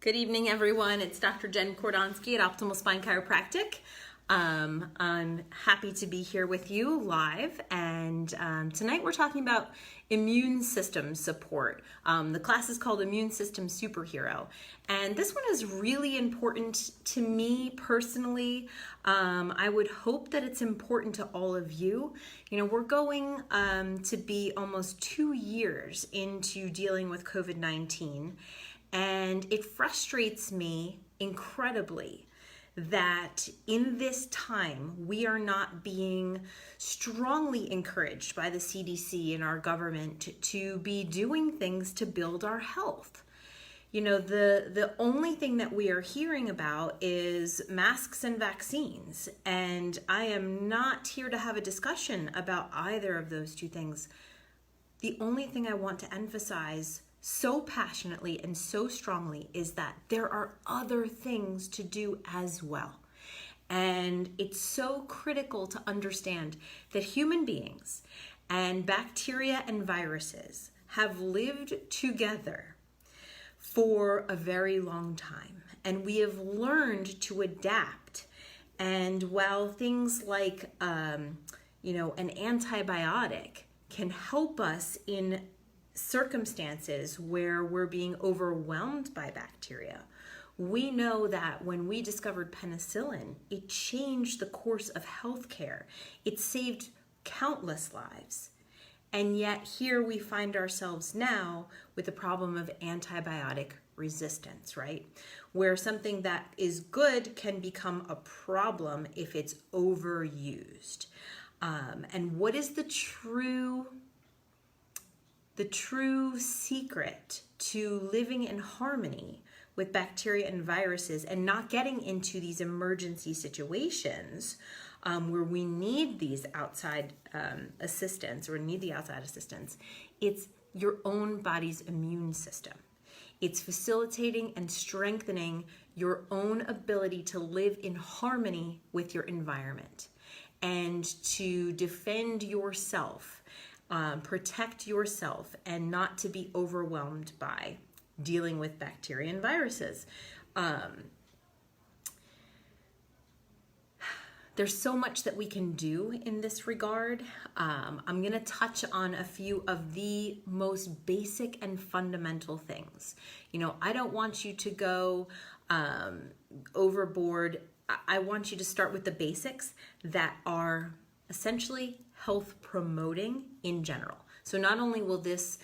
Good evening, everyone. It's Dr. Jen Kordonsky at Optimal Spine Chiropractic. I'm happy to be here with you live, and tonight we're talking about immune system support. The class is called Immune System Superhero, and this one is really important to me personally. I would hope that it's important to all of you. You know, we're going to be almost 2 years into dealing with COVID-19, and it frustrates me incredibly that in this time we are not being strongly encouraged by the CDC and our government to be doing things to build our health. You know, the only thing that we are hearing about is masks and vaccines, and I am not here to have a discussion about either of those two things. The only thing I want to emphasize so passionately and so strongly is that there are other things to do as well. And it's so critical to understand that human beings and bacteria and viruses have lived together for a very long time. And we have learned to adapt. And while things like, an antibiotic can help us in circumstances where we're being overwhelmed by bacteria, we know that when we discovered penicillin, it changed the course of healthcare. It saved countless lives. And yet here we find ourselves now with the problem of antibiotic resistance, right? Where something that is good can become a problem if it's overused. And what is the true secret to living in harmony with bacteria and viruses and not getting into these emergency situations where we need these outside assistance or need the outside assistance? It's your own body's immune system. It's facilitating and strengthening your own ability to live in harmony with your environment and to defend yourself, protect yourself, and not to be overwhelmed by dealing with bacteria and viruses. There's so much that we can do in this regard. I'm going to touch on a few of the most basic and fundamental things. You know, I don't want you to go overboard. I want you to start with the basics that are essentially health promoting in general. So not only will this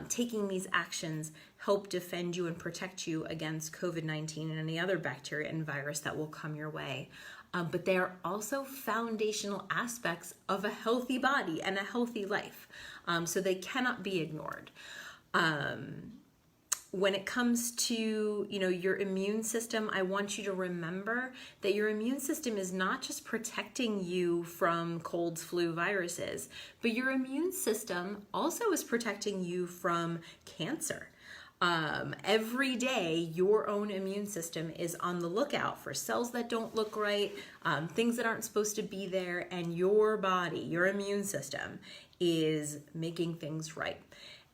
taking these actions help defend you and protect you against COVID-19 and any other bacteria and virus that will come your way, but they are also foundational aspects of a healthy body and a healthy life. So they cannot be ignored. When it comes to, your immune system, I want you to remember that your immune system is not just protecting you from colds, flu, viruses, but your immune system also is protecting you from cancer. Every day, your own immune system is on the lookout for cells that don't look right, things that aren't supposed to be there, and your body, your immune system, is making things right.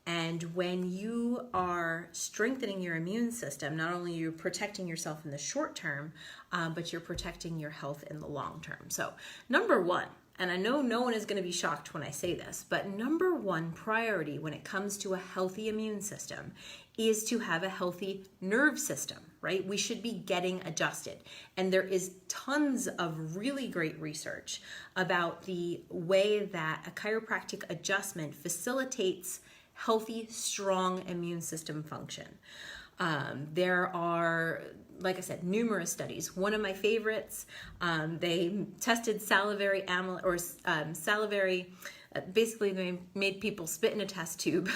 And when you are strengthening your immune system, not only are you protecting yourself in the short term, but you're protecting your health in the long term. So number one, and I know no one is going to be shocked when I say this, but number one priority when it comes to a healthy immune system is to have a healthy nerve system, right? We should be getting adjusted. And there is tons of really great research about the way that a chiropractic adjustment facilitates healthy, strong immune system function. There are, like I said, numerous studies. One of my favorites, they tested salivary amyloid or salivary. Basically, they made people spit in a test tube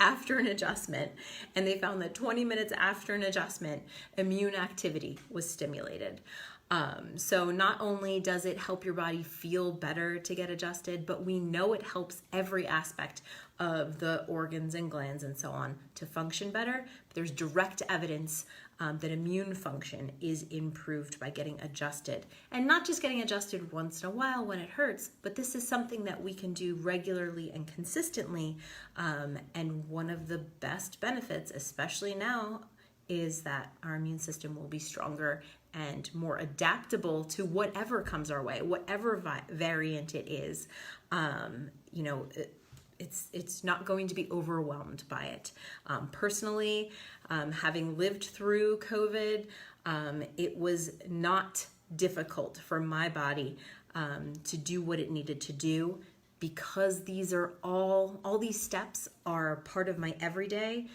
after an adjustment, and they found that 20 minutes after an adjustment, immune activity was stimulated. So not only does it help your body feel better to get adjusted, but we know it helps every aspect of the organs and glands and so on to function better. But there's direct evidence that immune function is improved by getting adjusted. And not just getting adjusted once in a while when it hurts, but this is something that we can do regularly and consistently. And one of the best benefits, especially now is that our immune system will be stronger and more adaptable to whatever comes our way, whatever variant it is. It's not going to be overwhelmed by it. Personally, having lived through COVID, it was not difficult for my body to do what it needed to do, because these are all these steps are part of my everyday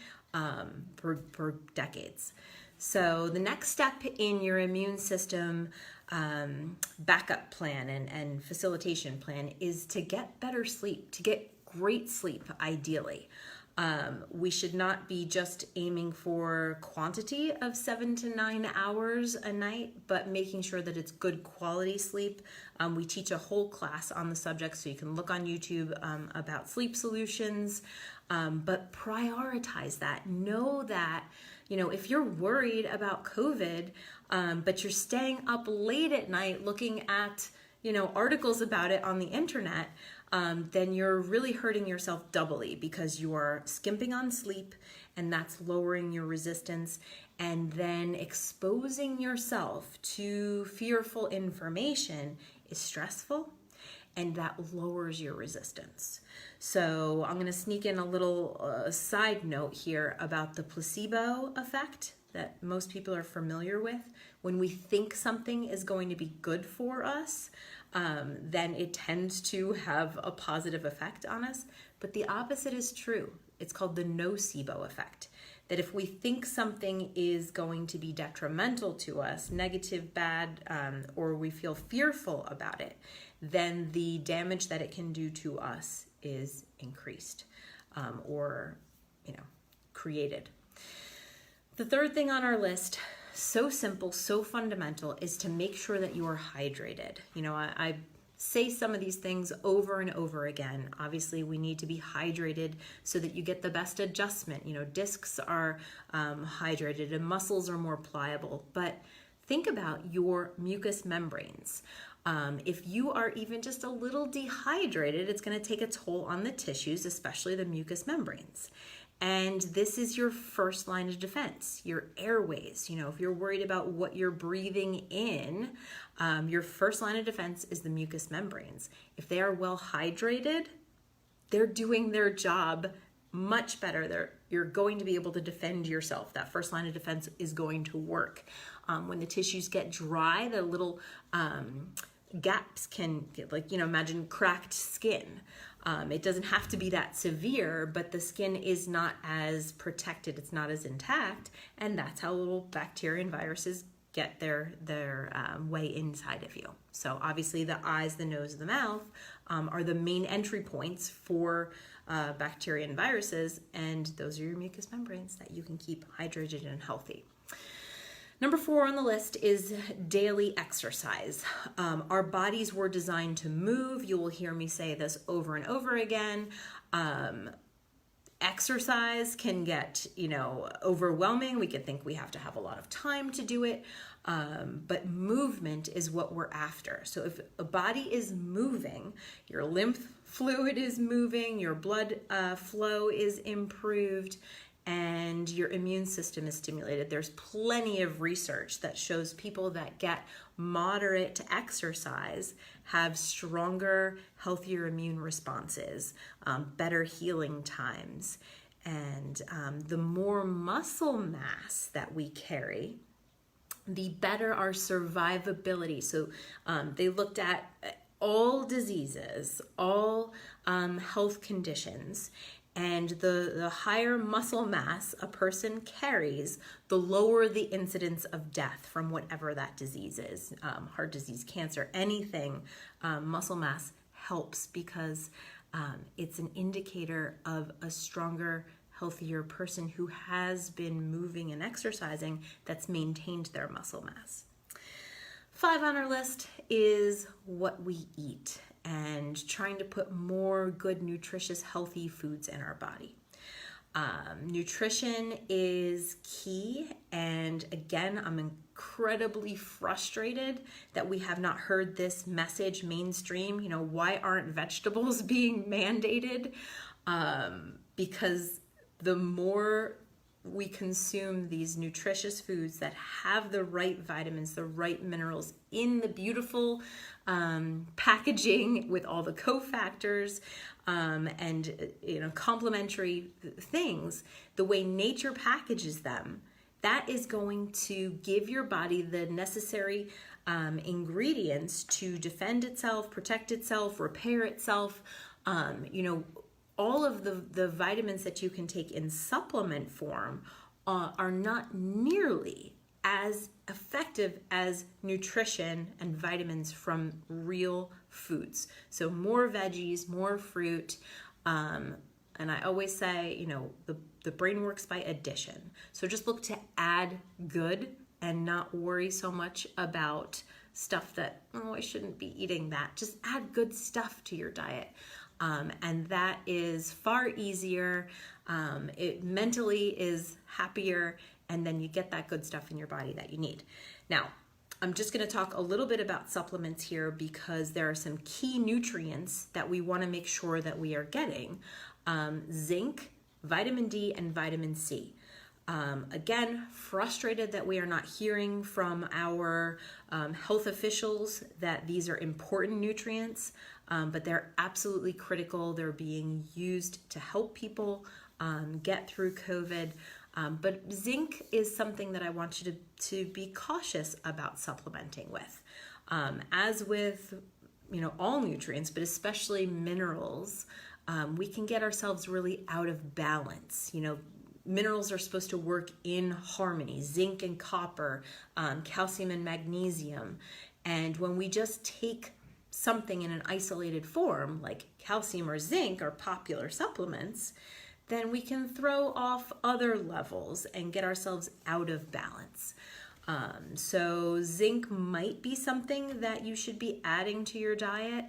for decades. So the next step in your immune system backup plan and facilitation plan is to get better sleep, to get great sleep, ideally. We should not be just aiming for quantity of 7 to 9 hours a night, but making sure that it's good quality sleep. We teach a whole class on the subject, so you can look on YouTube about sleep solutions, but prioritize that. Know that, if you're worried about COVID, but you're staying up late at night looking at, articles about it on the internet, then you're really hurting yourself doubly, because you are skimping on sleep, and that's lowering your resistance, and then exposing yourself to fearful information is stressful, and that lowers your resistance. So I'm going to sneak in a little side note here about the placebo effect that most people are familiar with. When we think something is going to be good for us, then it tends to have a positive effect on us. But the opposite is true. It's called the nocebo effect. That if we think something is going to be detrimental to us, negative, bad, or we feel fearful about it, then the damage that it can do to us is increased or created. The third thing on our list, so simple, so fundamental, is to make sure that you are hydrated. I say some of these things over and over again. Obviously, we need to be hydrated so that you get the best adjustment. Discs are hydrated and muscles are more pliable. But think about your mucous membranes. If you are even just a little dehydrated, it's going to take a toll on the tissues, especially the mucous membranes. And this is your first line of defense, your airways. If you're worried about what you're breathing in, your first line of defense is the mucous membranes. If they are well hydrated, they're doing their job much better. You're going to be able to defend yourself. That first line of defense is going to work. When the tissues get dry, the little gaps can get, imagine cracked skin. It doesn't have to be that severe, but the skin is not as protected, it's not as intact, and that's how little bacteria and viruses get their way inside of you. So obviously the eyes, the nose, the mouth are the main entry points for bacteria and viruses, and those are your mucous membranes that you can keep hydrated and healthy. Number 4 on the list is daily exercise. Our bodies were designed to move. You will hear me say this over and over again. Exercise can get, overwhelming. We could think we have to have a lot of time to do it, but movement is what we're after. So if a body is moving, your lymph fluid is moving, your blood flow is improved, and your immune system is stimulated. There's plenty of research that shows people that get moderate exercise have stronger, healthier immune responses, better healing times. And the more muscle mass that we carry, the better our survivability. So they looked at all diseases, all health conditions, and the higher muscle mass a person carries, the lower the incidence of death from whatever that disease is. Heart disease, cancer, anything, muscle mass helps because it's an indicator of a stronger, healthier person who has been moving and exercising that's maintained their muscle mass. 5 on our list is what we eat and trying to put more good, nutritious, healthy foods in our body. Nutrition is key, and again, I'm incredibly frustrated that we have not heard this message mainstream. Why aren't vegetables being mandated? Because the more we consume these nutritious foods that have the right vitamins, the right minerals in the beautiful packaging with all the cofactors and complementary things, the way nature packages them, that is going to give your body the necessary ingredients to defend itself, protect itself, repair itself. All of the vitamins that you can take in supplement form are not nearly as effective as nutrition and vitamins from real foods. So more veggies, more fruit, and I always say, the brain works by addition. So just look to add good and not worry so much about stuff that, I shouldn't be eating that. Just add good stuff to your diet. And that is far easier. It mentally is happier, and then you get that good stuff in your body that you need. Now, I'm just going to talk a little bit about supplements here because there are some key nutrients that we want to make sure that we are getting. Zinc, vitamin D, and vitamin C. Again, frustrated that we are not hearing from our health officials that these are important nutrients, but they're absolutely critical. They're being used to help people get through COVID. But zinc is something that I want you to be cautious about supplementing with. As with all nutrients, but especially minerals, we can get ourselves really out of balance. Minerals are supposed to work in harmony, zinc and copper, calcium and magnesium. And when we just take something in an isolated form, like calcium or zinc are popular supplements, then we can throw off other levels and get ourselves out of balance. So zinc might be something that you should be adding to your diet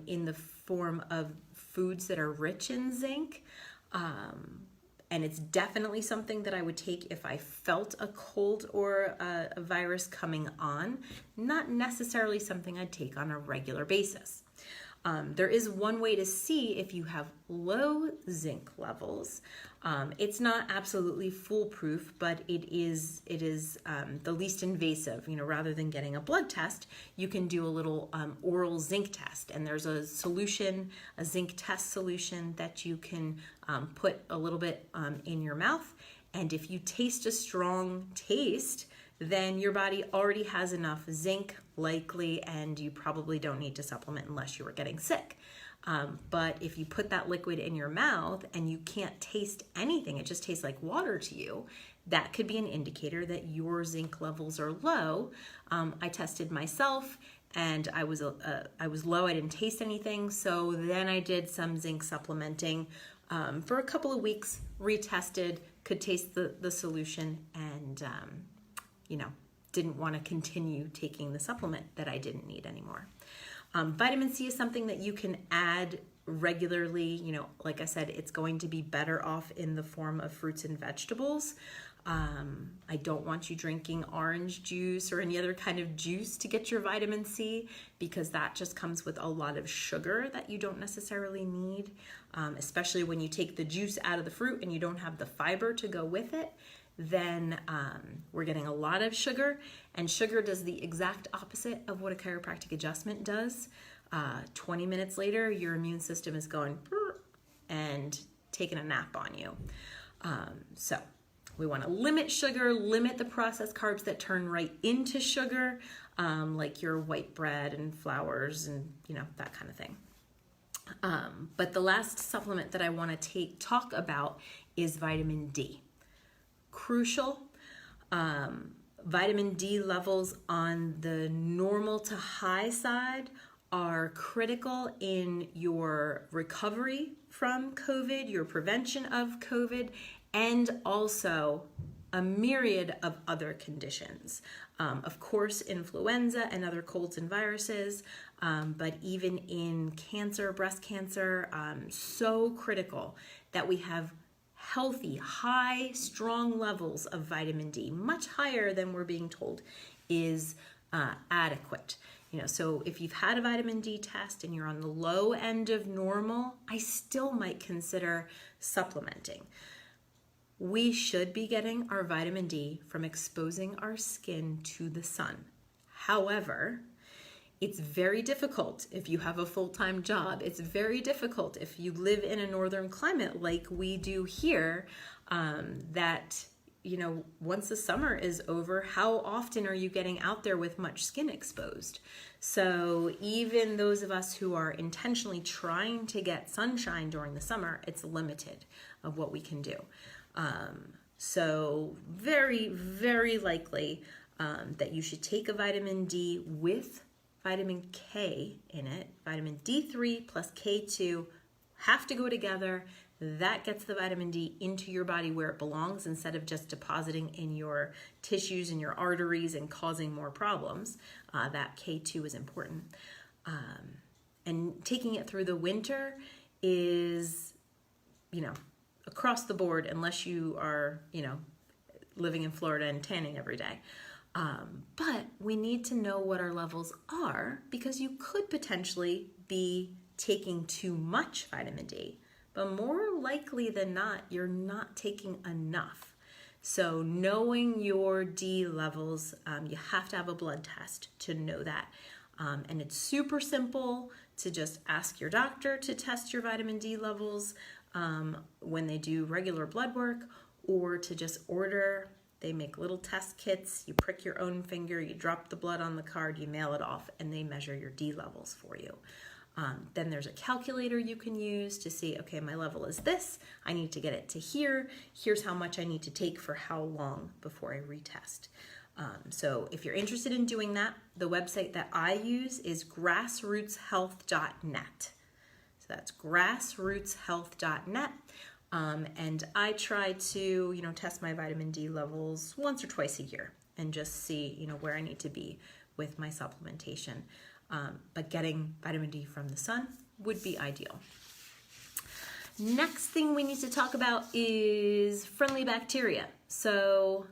in the form of foods that are rich in zinc. And it's definitely something that I would take if I felt a cold or a virus coming on, not necessarily something I'd take on a regular basis. There is one way to see if you have low zinc levels. It's not absolutely foolproof, but it is the least invasive. Rather than getting a blood test, you can do a little oral zinc test, and there's a solution, a zinc test solution that you can put a little bit in your mouth, and if you taste a strong taste, then your body already has enough zinc, likely, and you probably don't need to supplement unless you were getting sick. But if you put that liquid in your mouth and you can't taste anything, it just tastes like water to you, that could be an indicator that your zinc levels are low. I tested myself and I was low. I didn't taste anything. So then I did some zinc supplementing for a couple of weeks, retested, could taste the solution, and didn't want to continue taking the supplement that I didn't need anymore. Vitamin C is something that you can add regularly. Like I said, it's going to be better off in the form of fruits and vegetables. I don't want you drinking orange juice or any other kind of juice to get your vitamin C, because that just comes with a lot of sugar that you don't necessarily need, especially when you take the juice out of the fruit and you don't have the fiber to go with it. Then we're getting a lot of sugar, and sugar does the exact opposite of what a chiropractic adjustment does. 20 minutes later, your immune system is going and taking a nap on you. So we want to limit sugar, limit the processed carbs that turn right into sugar, like your white bread and flours and that kind of thing. But the last supplement that I want to talk about is vitamin D. Crucial. Vitamin D levels on the normal to high side are critical in your recovery from COVID, your prevention of COVID, and also a myriad of other conditions. Of course, influenza and other colds and viruses, but even in cancer, breast cancer, so critical that we have healthy, high, strong levels of vitamin D, much higher than we're being told is adequate. So if you've had a vitamin D test and you're on the low end of normal, I still might consider supplementing. We should be getting our vitamin D from exposing our skin to the sun. However, it's very difficult if you have a full-time job. It's very difficult if you live in a northern climate like we do here, that, once the summer is over, how often are you getting out there with much skin exposed? So even those of us who are intentionally trying to get sunshine during the summer, it's limited of what we can do. So very, very likely that you should take a vitamin D with vitamin K in it. Vitamin D3 plus K2 have to go together. That gets the vitamin D into your body where it belongs instead of just depositing in your tissues and your arteries and causing more problems. That K2 is important. And taking it through the winter is, across the board, unless you are, living in Florida and tanning every day. But we need to know what our levels are, because you could potentially be taking too much vitamin D, but more likely than not, you're not taking enough. So knowing your D levels, you have to have a blood test to know that. And it's super simple to just ask your doctor to test your vitamin D levels when they do regular blood work, or to just order. They make little test kits. You prick your own finger, you drop the blood on the card, you mail it off, and they measure your D levels for you. Then there's a calculator you can use to see, okay, my level is this. I need to get it to here. Here's how much I need to take for how long before I retest. So if you're interested in doing that, the website that I use is grassrootshealth.net. So that's grassrootshealth.net. And I try to, test my vitamin D levels once or twice a year and just see, where I need to be with my supplementation. But getting vitamin D from the sun would be ideal. Next thing we need to talk about is friendly bacteria. So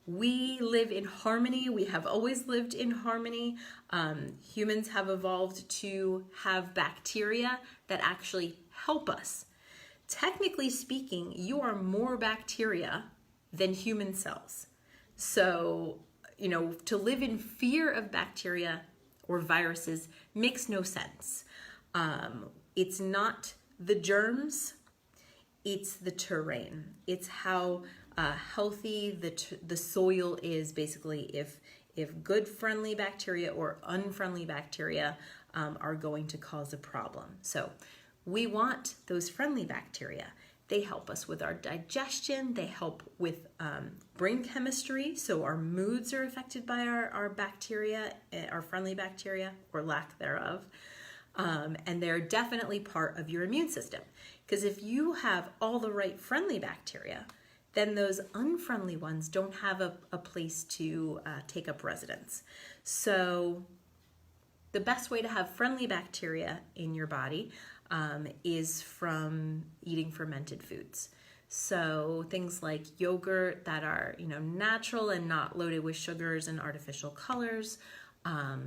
we live in harmony. We have always lived in harmony. Humans have evolved to have bacteria that actually help us. Technically speaking, you are more bacteria than human cells. So, to live in fear of bacteria or viruses makes no sense. It's not the germs, it's the terrain. It's how healthy the soil is, basically, if good friendly bacteria or unfriendly bacteria are going to cause a problem. So we want those friendly bacteria. They help us with our digestion. They help with brain chemistry. So our moods are affected by our bacteria, our friendly bacteria, or lack thereof. And they're definitely part of your immune system. Because if you have all the right friendly bacteria, then those unfriendly ones don't have a place to take up residence. So the best way to have friendly bacteria in your body is from eating fermented foods. So things like yogurt that are, natural and not loaded with sugars and artificial colors,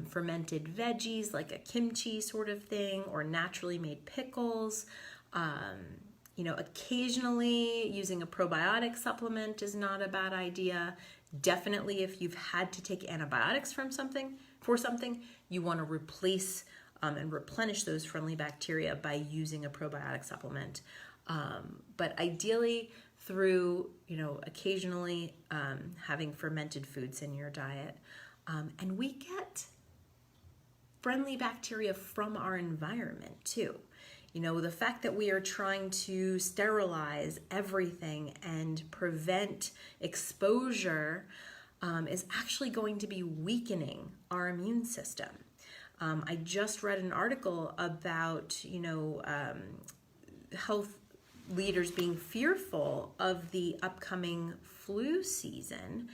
fermented veggies like a kimchi sort of thing, or naturally made pickles. Occasionally using a probiotic supplement is not a bad idea. Definitely if you've had to take antibiotics for something, you want to replace and replenish those friendly bacteria by using a probiotic supplement. But ideally through, occasionally having fermented foods in your diet. And we get friendly bacteria from our environment too. The fact that we are trying to sterilize everything and prevent exposure is actually going to be weakening our immune system. I just read an article about, health leaders being fearful of the upcoming flu season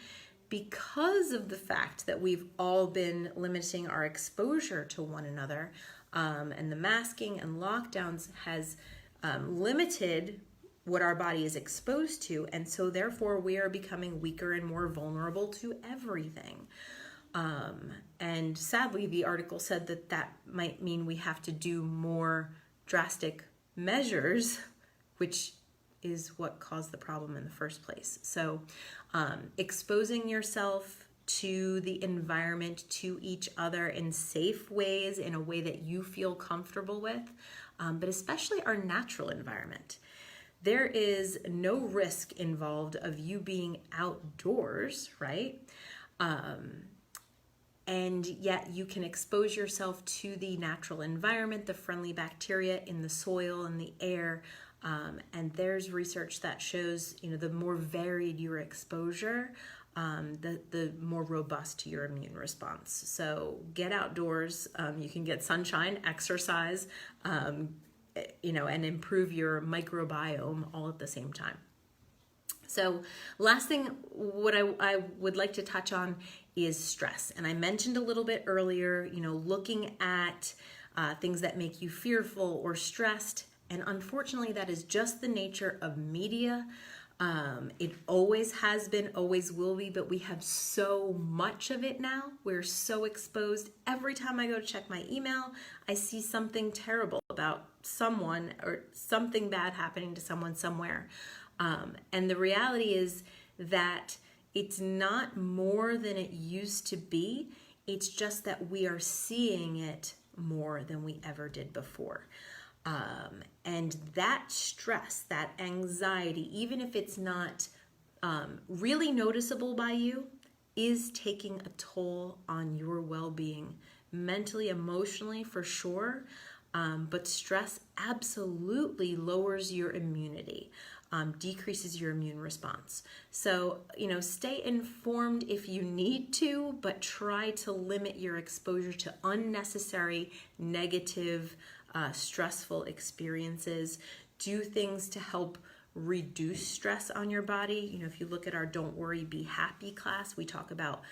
because of the fact that we've all been limiting our exposure to one another, and the masking and lockdowns has limited what our body is exposed to, and so therefore we are becoming weaker and more vulnerable to everything. And sadly, the article said that might mean we have to do more drastic measures, which is what caused the problem in the first place. So exposing yourself to the environment, to each other in safe ways, in a way that you feel comfortable with, but especially our natural environment. There is no risk involved of you being outdoors, right? And yet you can expose yourself to the natural environment, the friendly bacteria in the soil and the air. And there's research that shows, the more varied your exposure, the more robust your immune response. So get outdoors. You can get sunshine, exercise, and improve your microbiome all at the same time. So last thing, what I would like to touch on is stress. And I mentioned a little bit earlier, looking at things that make you fearful or stressed. And unfortunately, that is just the nature of media. It always has been, always will be, but we have so much of it now. We're so exposed. Every time I go to check my email, I see something terrible about someone or something bad happening to someone somewhere. And the reality is that it's not more than it used to be. It's just that we are seeing it more than we ever did before. And that stress, that anxiety, even if it's not really noticeable by you, is taking a toll on your well-being, mentally, emotionally, for sure. But stress absolutely lowers your immunity, decreases your immune response. So, stay informed if you need to, but try to limit your exposure to unnecessary, negative, stressful experiences. Do things to help reduce stress on your body. If you look at our Don't Worry, Be Happy class, we talk about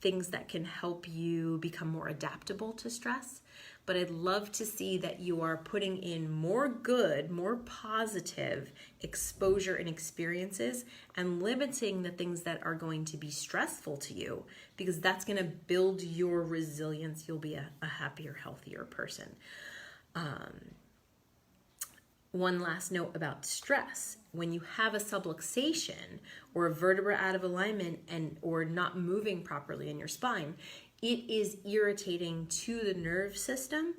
things that can help you become more adaptable to stress. But I'd love to see that you are putting in more good, more positive exposure and experiences, and limiting the things that are going to be stressful to you, because that's going to build your resilience. You'll be a happier, healthier person. One last note about stress. When you have a subluxation or a vertebra out of alignment or not moving properly in your spine, it is irritating to the nerve system,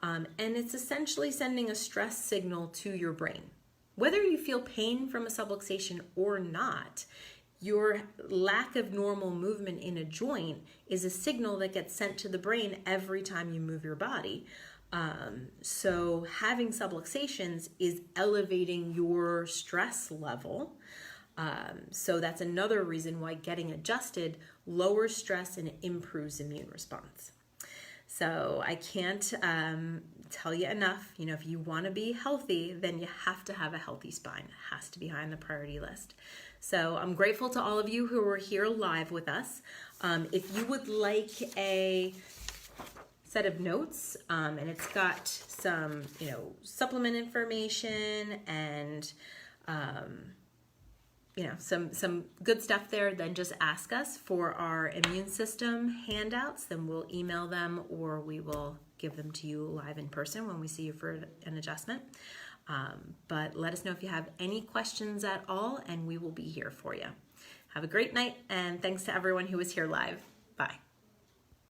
and it's essentially sending a stress signal to your brain. Whether you feel pain from a subluxation or not, your lack of normal movement in a joint is a signal that gets sent to the brain every time you move your body. So having subluxations is elevating your stress level. So that's another reason why getting adjusted lowers stress and improves immune response. So I can't tell you enough, if you want to be healthy, then you have to have a healthy spine. It has to be high on the priority list. So I'm grateful to all of you who are here live with us. If you would like a set of notes, and it's got some, supplement information and, some good stuff there, then just ask us for our immune system handouts. Then we'll email them, or we will give them to you live in person when we see you for an adjustment. But let us know if you have any questions at all, and we will be here for you. Have a great night, and thanks to everyone who was here live. Bye.